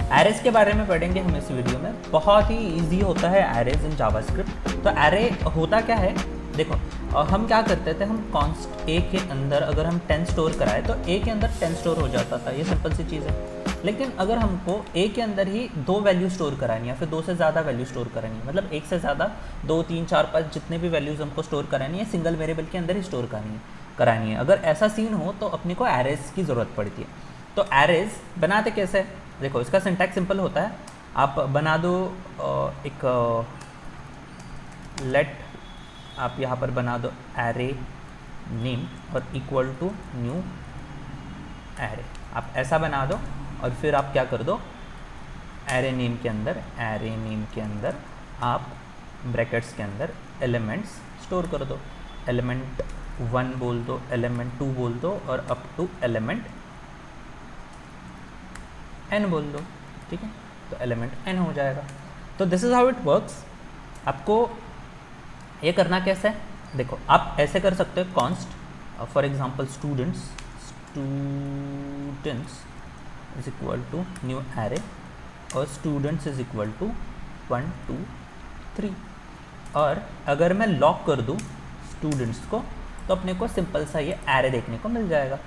Arrays के बारे में पढ़ेंगे हम इस वीडियो में। बहुत ही इजी होता है एरेज इन जावास्क्रिप्ट। तो एरे होता क्या है, देखो हम क्या करते थे, हम कॉन्स्ट ए के अंदर अगर हम 10 स्टोर कराए तो ए के अंदर 10 स्टोर हो जाता था, ये सिंपल सी चीज़ है। लेकिन अगर हमको ए के अंदर ही 2 वैल्यू स्टोर करानी है, फिर 2 से ज़्यादा वैल्यू स्टोर करानी है, मतलब 1 से ज़्यादा 2, 3, 4, 5 जितने भी वैल्यूज़ हमको स्टोर करानी है सिंगल वेरिएबल के अंदर ही स्टोर करानी है। अगर ऐसा सीन हो तो अपने को एरेज की ज़रूरत पड़ती है। तो एरेज बनाते कैसे, देखो इसका सिंटैक्स सिंपल होता है। आप बना दो एक लेट, आप यहाँ पर बना दो एरे नेम और इक्वल टू न्यू एरे, आप ऐसा बना दो। और फिर आप क्या कर दो, एरे नेम के अंदर आप ब्रैकेट्स के अंदर एलिमेंट्स स्टोर कर दो। एलिमेंट 1 बोल दो, एलिमेंट 2 बोल दो और अप टू एलिमेंट n बोल दो, ठीक है। तो एलिमेंट n हो जाएगा। तो this is how it works. आपको ये करना कैसे है, देखो आप ऐसे कर सकते हो, const for example students is equal to new array और स्टूडेंट्स इज इक्वल टू 1 2 3। और अगर मैं लॉक कर दूँ स्टूडेंट्स को तो अपने को सिंपल सा ये एरे देखने को मिल जाएगा।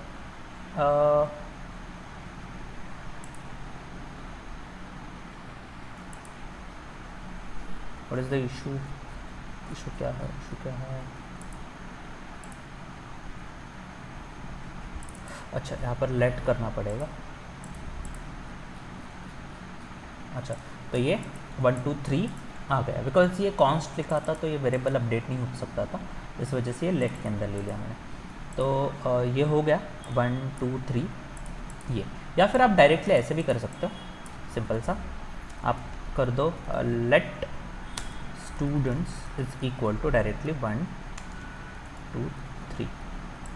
व्हाट इज़ द इशू क्या है? अच्छा, यहाँ पर लेट करना पड़ेगा। अच्छा, तो ये 1 2 3 आ गया, बिकॉज ये कॉन्स्ट लिखा था तो ये वेरिएबल अपडेट नहीं हो सकता था, इस वजह से ये लेट के अंदर ले लिया मैंने। तो ये हो गया 1 2 3 ये। या फिर आप डायरेक्टली ऐसे भी कर सकते हो, सिंपल सा आप कर दो let students is equal to directly 1 2 3,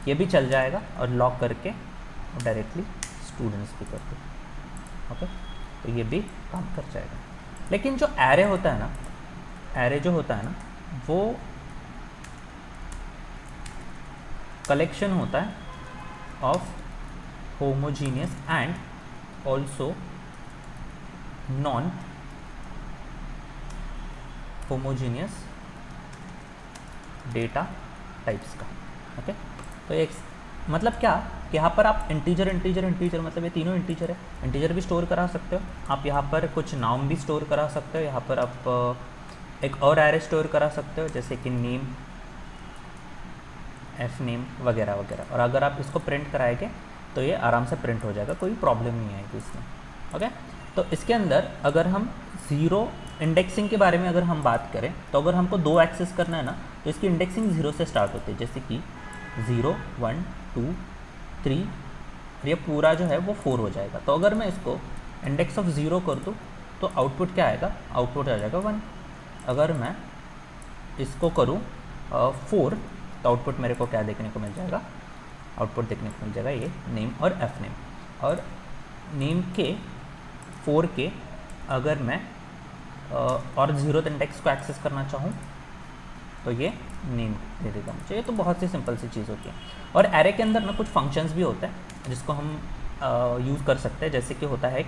ये भी चल जाएगा। और लॉक करके डायरेक्टली स्टूडेंट्स भी कर दो, ओके, तो ये भी काम कर जाएगा। लेकिन जो एरे होता है ना, एरे जो होता है ना, वो कलेक्शन होता है of homogeneous and also non homogeneous data types का, ओके। तो एक मतलब क्या कि यहाँ पर आप इंटीजर मतलब ये तीनों इंटीजर है, इंटीजर भी स्टोर करा सकते हो आप। यहाँ पर कुछ नाम भी स्टोर करा सकते हो, यहाँ पर आप एक और एरे स्टोर करा सकते हो जैसे कि नेम, एफ नेम वगैरह वगैरह। और अगर आप इसको प्रिंट कराएंगे तो ये आराम से प्रिंट हो जाएगा, कोई प्रॉब्लम नहीं आएगी इसमें, ओके। तो इसके अंदर अगर हम ज़ीरो इंडेक्सिंग के बारे में अगर हम बात करें तो अगर हमको 2 एक्सेस करना है ना तो इसकी इंडेक्सिंग 0 से स्टार्ट होती है, जैसे कि 0 1 2 3, ये पूरा जो है वो 4 हो जाएगा। तो अगर मैं इसको इंडेक्स ऑफ 0 कर दूँ तो आउटपुट क्या आएगा, आउटपुट आ जाएगा 1। अगर मैं इसको करूँ 4 तो आउटपुट मेरे को क्या देखने को मिल जाएगा, आउटपुट देखने को मिल जाएगा ये नेम और एफ नेम। और नेम के 4 के अगर मैं और 0th इंडेक्स को एक्सेस करना चाहूँ तो ये नेम दे देगा मुझे। ये तो बहुत सी सिंपल सी चीज़ होती है। और एरे के अंदर ना कुछ फंक्शंस भी होते हैं जिसको हम यूज़ कर सकते हैं, जैसे कि होता है एक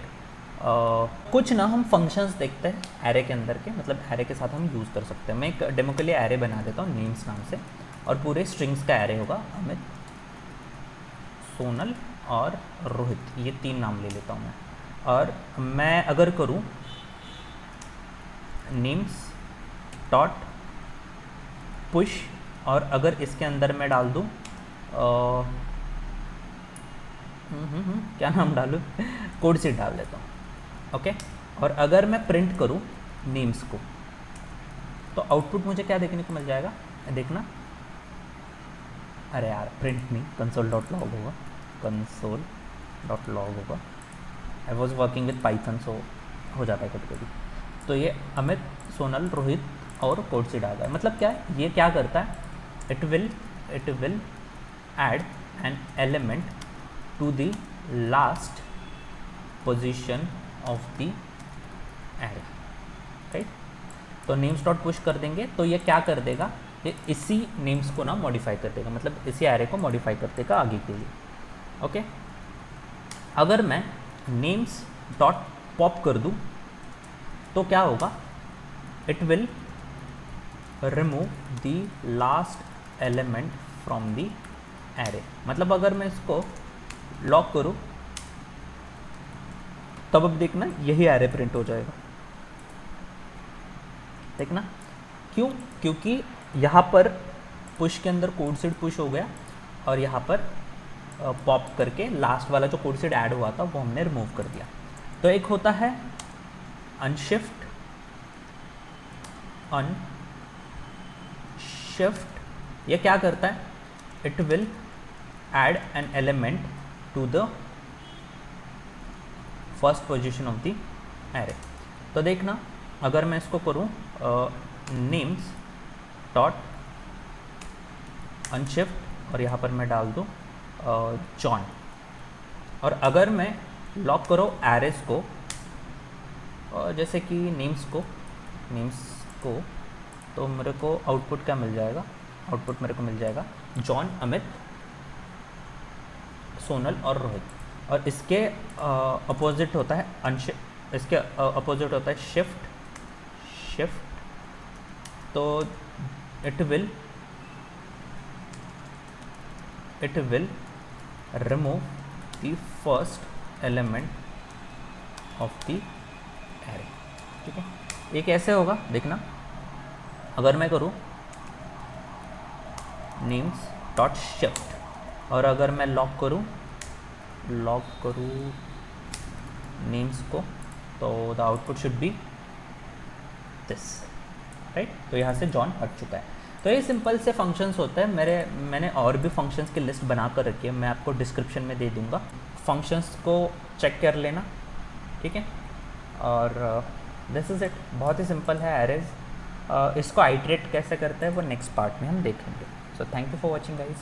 कुछ ना हम फंक्शंस देखते हैं एरे के अंदर के, मतलब एरे के साथ हम यूज़ कर सकते हैं। मैं एक डेमो के लिए एरे बना देता हूँ नेम्स नाम से, और पूरे स्ट्रिंग्स का एरे होगा। अमित, सोनल और रोहित, ये 3 नाम ले लेता हूँ मैं। और मैं अगर करूँ नेम्स डॉट पुश, और अगर इसके अंदर मैं डाल दूँ क्या नाम डालूँ, कोड सीड डाल देता हूँ, ओके। और अगर मैं प्रिंट करूँ नेम्स को तो आउटपुट मुझे क्या देखने को मिल जाएगा, देखना। अरे यार प्रिंट नहीं, कंसोल डॉट लॉग होगा, कंसोल डॉट लॉग होगा। I was working with Python so हो जाता है कभी कभी। तो ये अमित, सोनल, रोहित और कोड सीड आ गया। मतलब क्या है, ये क्या करता है, it will add an element to the last position of the array, right. तो नेम्स डॉट पुश कर देंगे तो ये क्या कर देगा, ये इसी नेम्स को ना मॉडिफाई कर देगा, मतलब इसी एरे को मॉडिफाई कर देगा आगे के लिए, ओके। अगर मैं नेम्स डॉट पॉप कर दूँ तो क्या होगा, it will remove the last element from the array. मतलब अगर मैं इसको लॉक करूँ तब अब देखना यही एरे प्रिंट हो जाएगा, देखना क्यों, क्योंकि यहाँ पर पुश के अंदर कोड सीड पुश हो गया और यहाँ पर पॉप करके लास्ट वाला जो कोड सीड ऐड हुआ था वो हमने रिमूव कर दिया। तो एक होता है अनशिफ्ट, ये क्या करता है, it will add an element to the first position of the array. तो देखना अगर मैं इसको करूँ नेम्स डॉट अनशिफ्ट और यहाँ पर मैं डाल दूँ जॉन, और अगर मैं लॉक करो एरेस को जैसे कि नेम्स को तो मेरे को आउटपुट क्या मिल जाएगा, आउटपुट मेरे को मिल जाएगा जॉन, अमित, सोनल और रोहित। और इसके अपोजिट होता है इसके अपोजिट होता है शिफ्ट, तो it will remove the first element of the array. ठीक है, ये कैसे होगा देखना, अगर मैं करूँ नेम्स डॉट शिफ्ट और अगर मैं लॉक करूँ नेम्स को, तो the output should be this, right. तो यहाँ से जॉन हट चुका है। तो ये सिंपल से फंक्शंस होते हैं। मैंने और भी फंक्शंस की लिस्ट बना कर रखी है, मैं आपको डिस्क्रिप्शन में दे दूँगा, फंक्शंस को चेक कर लेना, ठीक है। और दिस इज़ इट, बहुत ही सिंपल है एरेज। इसको आइटरेट कैसे करते हैं वो नेक्स्ट पार्ट में हम देखेंगे। So thank you for watching guys.